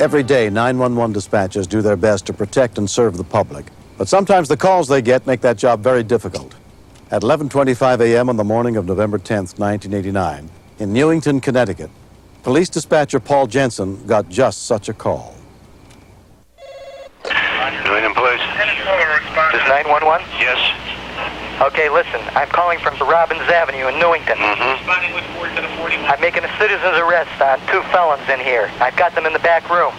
Every day, 911 dispatchers do their best to protect and serve the public. But sometimes the calls they get make that job very difficult. At 11:25 a.m. on the morning of November 10th, 1989, in Newington, Connecticut, police dispatcher Paul Jensen got just such a call. Newington Police. This is 911? Yes. Okay, listen, I'm calling from Robbins Avenue in Newington. I'm making a citizen's arrest on 2 felons in here. I've got them in the back room.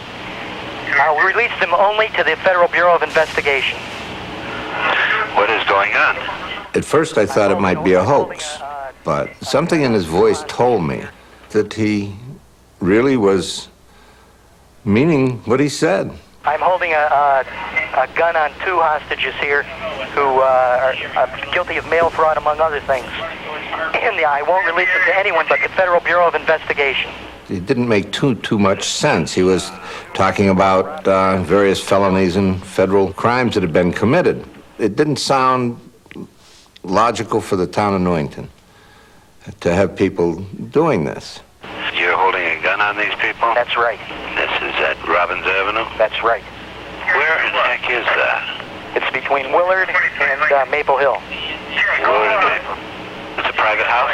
I'll release them only to the Federal Bureau of Investigation. What is going on? At first I thought it might be a hoax, but something in his voice told me that he really was meaning what he said. I'm holding a gun on 2 hostages here who are guilty of mail fraud, among other things. And I won't release them to anyone but the Federal Bureau of Investigation. It didn't make too much sense. He was talking about various felonies and federal crimes that had been committed. It didn't sound logical for the town of Newington to have people doing this. You're holding a gun on these people? That's right. This is at Robbins Avenue? That's right. Where in the heck is that? It's between Willard and Maple Hill. Willard and Maple. It's a private house?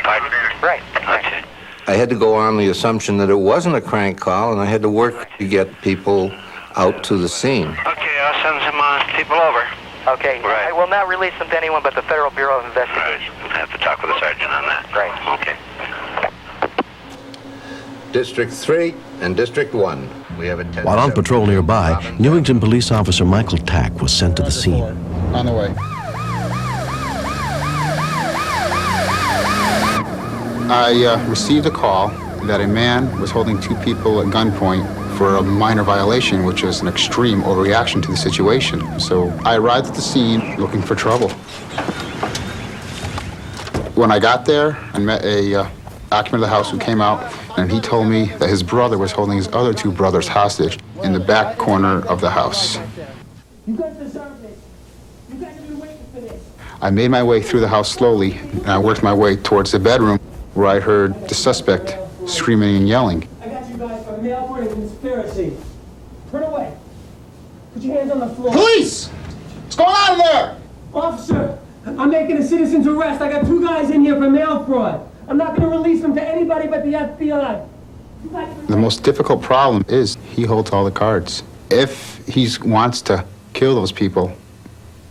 Pardon? Right. Okay. I had to go on the assumption that it wasn't a crank call, and I had to work to get people out to the scene. Okay, I'll send some people over. Okay. Right. I will not release them to anyone but the Federal Bureau of Right. Investigation. I'll have to talk with the sergeant on that. Right. Okay. District 3 and District 1. We have a 10. While on patrol nearby, Newington police officer Michael Tack was sent to the scene. On the way. I received a call that a man was holding 2 people at gunpoint for a minor violation, which was an extreme overreaction to the situation. So I arrived at the scene looking for trouble. When I got there, I met a occupant of the house who came out, and he told me that his brother was holding his other 2 brothers hostage in the back corner of the house. You guys deserve this. You guys have been waiting for this. I made my way through the house slowly, and I worked my way towards the bedroom where I heard the suspect screaming and yelling. I got you guys for mail fraud and conspiracy. Turn away. Put your hands on the floor. Police! What's going on in there? Officer, I'm making a citizen's arrest. I got 2 guys in here for mail fraud. I'm not going to release them to anybody but the FBI. The most difficult problem is he holds all the cards. If he wants to kill those people,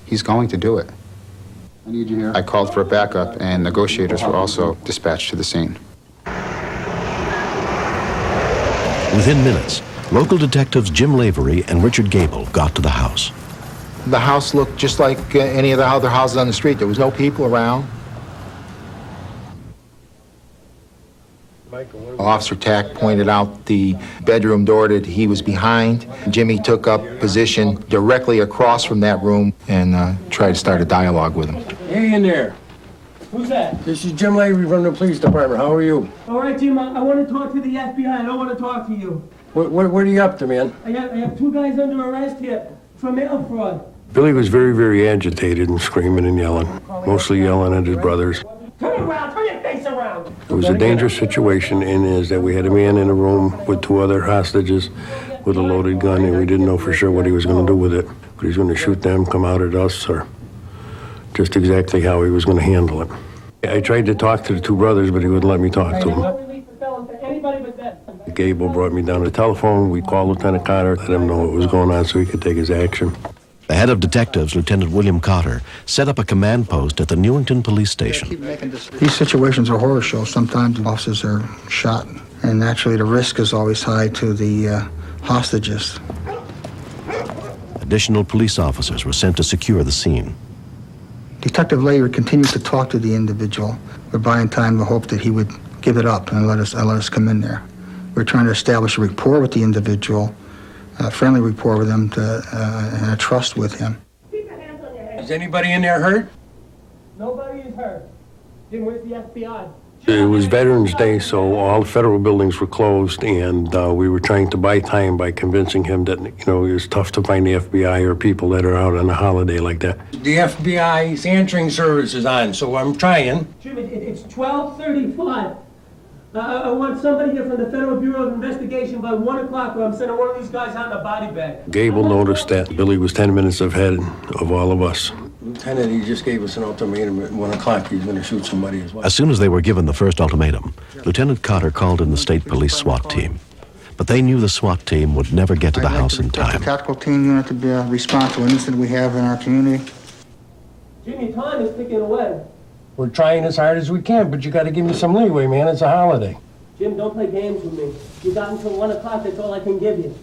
he's going to do it. I need you here. I called for a backup, and negotiators were also dispatched to the scene. Within minutes, local detectives Jim Lavery and Richard Gable got to the house. The house looked just like any of the other houses on the street. There was no people around. Officer Tack pointed out the bedroom door that he was behind. Jimmy took up position directly across from that room and tried to start a dialogue with him. Hey in there. Who's that? This is Jim Lavery from the police department. How are you? All right, Jim, I want to talk to the FBI. I don't want to talk to you. What are you up to, man? I have 2 guys under arrest here for mail fraud. Billy was very, very agitated and screaming and yelling, mostly yelling at his brothers. Turn around. Turn your face around. It was a dangerous situation, and is that we had a man in a room with 2 other hostages with a loaded gun, and we didn't know for sure what he was going to do with it. But he was going to shoot them, come out at us, or just exactly how he was going to handle it. I tried to talk to the 2 brothers, but he wouldn't let me talk to them. Gable brought me down the telephone. We called Lieutenant Cotter, let him know what was going on so he could take his action. The head of detectives, Lieutenant William Cotter, set up a command post at the Newington police station. These situations are horror shows. Sometimes officers are shot, and naturally the risk is always high to the hostages. Additional police officers were sent to secure the scene. Detective Layer continued to talk to the individual. We're buying time to hope that he would give it up and let us come in there. We're trying to establish a rapport with the individual, a friendly rapport with him, and a trust with him. Is anybody in there hurt? Nobody is hurt. Jim, where's the FBI? It was Veterans Day, so all the federal buildings were closed, and we were trying to buy time by convincing him that, it was tough to find the FBI or people that are out on a holiday like that. The FBI's answering service is on, so I'm trying. Jim, it's 12:35. I want somebody here from the Federal Bureau of Investigation by 1 o'clock, or I'm sending one of these guys out in a body bag. Gable noticed that Billy was 10 minutes ahead of all of us. Lieutenant, he just gave us an ultimatum at 1 o'clock. He's going to shoot somebody as well. As soon as they were given the first ultimatum, Lieutenant Cotter called in the state police SWAT team. But they knew the SWAT team would never get to the house in time. The tactical team unit to be respond to an incident we have in our community. Jimmy, time is ticking away. We're trying as hard as we can, but you got to give me some leeway, man. It's a holiday. Jim, don't play games with me. You got until 1 o'clock, that's all I can give you.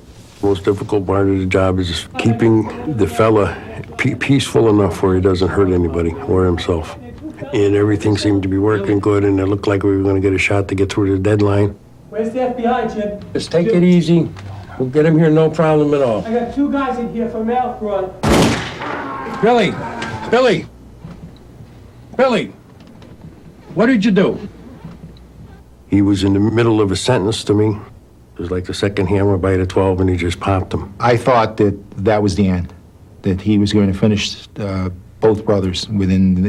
Most difficult part of the job is keeping the fella peaceful enough where he doesn't hurt anybody or himself. And everything seemed to be working good, and it looked like we were going to get a shot to get through the deadline. Where's the FBI, Jim? Just take it easy. We'll get him here, no problem at all. I got 2 guys in here for mail fraud. Billy! Billy! Billy! What did you do? He was in the middle of a sentence to me. It was like the second hammer by the 12, and he just popped him. I thought that that was the end, that he was going to finish both brothers within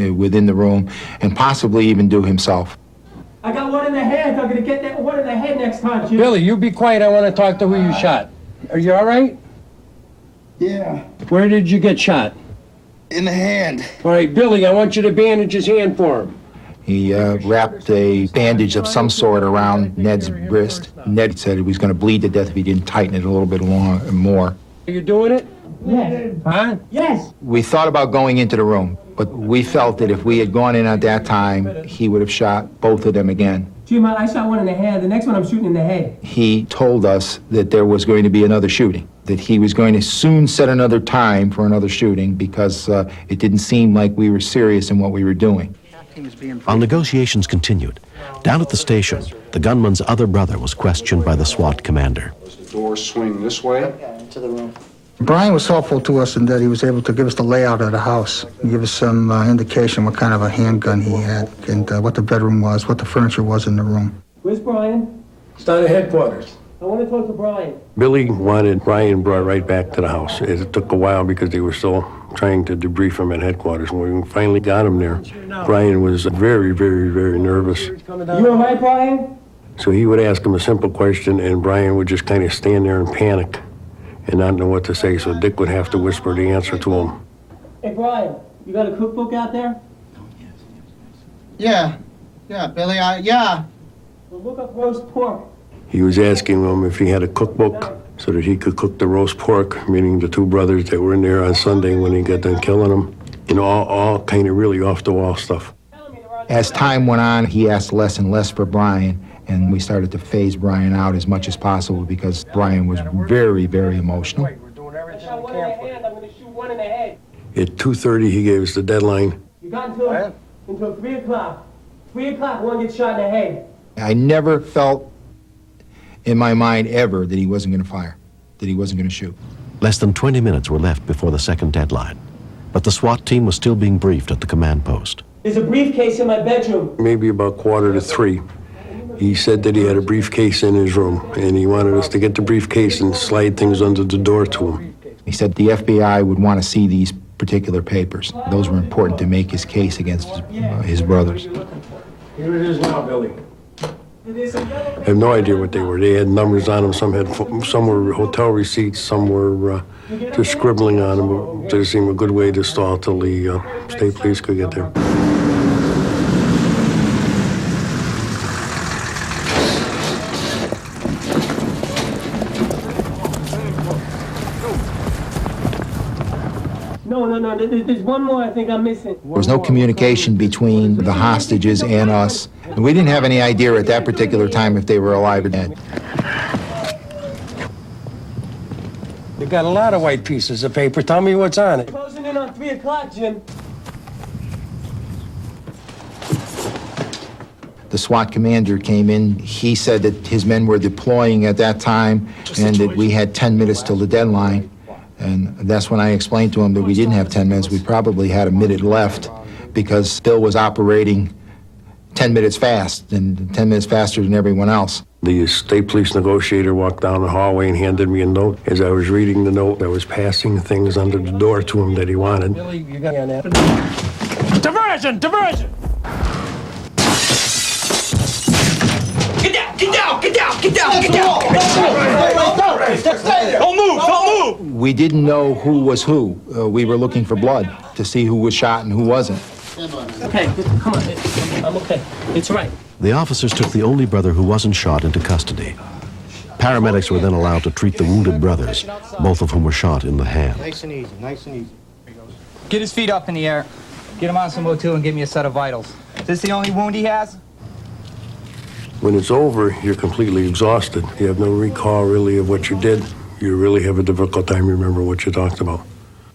the room and possibly even do himself. I got one in the head. I'm gonna get that one in the head next time, Jim. Billy, you be quiet. I want to talk to who you shot. Are you all right? Yeah, Where did you get shot? in the hand. All right, Billy, I want you to bandage his hand for him. He wrapped a bandage of some sort around Ned's wrist. Ned said he was going to bleed to death if he didn't tighten it a little bit more. Are you doing it? Yes. Huh? Yes. We thought about going into the room, but we felt that if we had gone in at that time, he would have shot both of them again. Jim, I shot one in the head. The next one I'm shooting in the head. He told us that there was going to be another shooting, that he was going to soon set another time for another shooting because it didn't seem like we were serious in what we were doing. While negotiations continued, down at the station, the gunman's other brother was questioned by the SWAT commander. Doors swing this way. Brian was helpful to us in that he was able to give us the layout of the house, give us some indication what kind of a handgun he had, and what the bedroom was, what the furniture was in the room. Where's Brian? It's down at headquarters. I want to talk to Brian. Billy wanted Brian brought right back to the house. It took a while because they were still trying to debrief him at headquarters. When we finally got him there, Brian was very, very, very nervous. You all right, Brian? So he would ask him a simple question, and Brian would just kind of stand there and panic and not know what to say. So Dick would have to whisper the answer to him. Hey, Brian, you got a cookbook out there? Yeah, Billy, yeah. Well, look up roast pork. He was asking him if he had a cookbook so that he could cook the roast pork, meaning the 2 brothers that were in there on Sunday when he got done killing them. You know, all kind of really off-the-wall stuff. As time went on, he asked less and less for Brian, and we started to phase Brian out as much as possible because Brian was very, very emotional. We're doing I everything shot we one in the can for hand. I'm going to shoot one in the head. At 2:30, he gave us the deadline. You got until 3 o'clock. 3 o'clock, one gets shot in the head. I never felt in my mind ever that he wasn't going to fire, that he wasn't going to shoot. Less than 20 minutes were left before the second deadline, but the SWAT team was still being briefed at the command post. There's a briefcase in my bedroom. Maybe about 2:45. He said that he had a briefcase in his room, and he wanted us to get the briefcase and slide things under the door to him. He said the FBI would want to see these particular papers. Those were important to make his case against his brothers. Here it is now, Billy. I have no idea what they were. They had numbers on them. Some were hotel receipts. Some were just scribbling on them. It seemed a good way to stall till the state police could get there. No. There's one more I think I'm missing. There was no communication between the hostages and us. And we didn't have any idea at that particular time if they were alive or dead. You got a lot of white pieces of paper. Tell me what's on it. Closing in on 3 o'clock, Jim. The SWAT commander came in. He said that his men were deploying at that time and that we had 10 minutes till the deadline. And that's when I explained to him that we didn't have 10 minutes. We probably had a minute left because Bill was operating 10 minutes fast and 10 minutes faster than everyone else. The state police negotiator walked down the hallway and handed me a note. As I was reading the note, I was passing things under the door to him that he wanted. Billy, you got that? Diversion! Get Get down! Get down! Get down! Get down! Don't move! Don't move! We didn't know who was who. We were looking for blood to see who was shot and who wasn't. Okay, come on. I'm okay. It's all right. The officers took the only brother who wasn't shot into custody. Paramedics were then allowed to treat the wounded brothers, both of whom were shot in the hand. Nice and easy, nice and easy. Get his feet up in the air. Get him on some O2 and give me a set of vitals. Is this the only wound he has? When it's over, you're completely exhausted. You have no recall, really, of what you did. You really have a difficult time remembering what you talked about.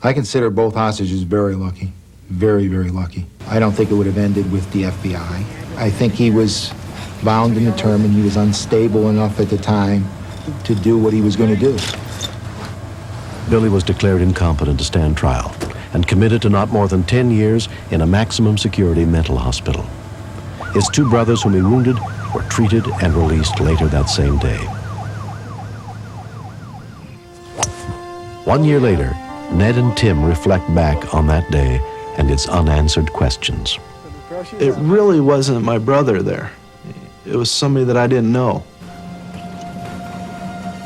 I consider both hostages very lucky. Very, very lucky. I don't think it would have ended with the FBI. I think he was bound and determined. He was unstable enough at the time to do what he was going to do. Billy was declared incompetent to stand trial and committed to not more than 10 years in a maximum security mental hospital. His two brothers whom he wounded were treated and released later that same day. 1 year later, Ned and Tim reflect back on that day and its unanswered questions. It really wasn't my brother there. It was somebody that I didn't know.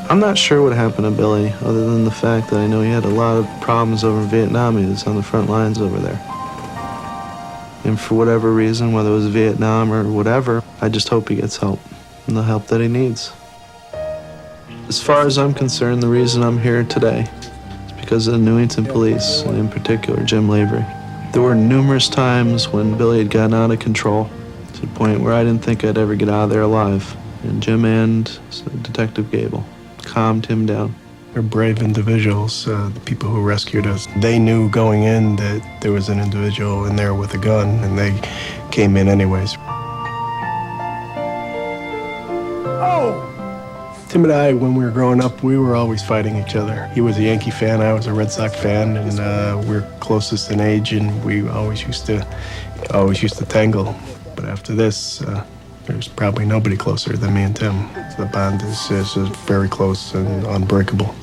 I'm not sure what happened to Billy, other than the fact that I know he had a lot of problems over in Vietnam. He was on the front lines over there. And for whatever reason, whether it was Vietnam or whatever, I just hope he gets help, and the help that he needs. As far as I'm concerned, the reason I'm here today is because of the Newington police, and in particular, Jim Lavery. There were numerous times when Billy had gotten out of control, to the point where I didn't think I'd ever get out of there alive. And Jim and Detective Gable calmed him down. They're brave individuals, the people who rescued us. They knew going in that there was an individual in there with a gun, and they came in anyways. Oh! Tim and I, when we were growing up, we were always fighting each other. He was a Yankee fan, I was a Red Sox fan, and we're closest in age, and we always used to tangle. But after this, there's probably nobody closer than me and Tim. The bond is very close and unbreakable.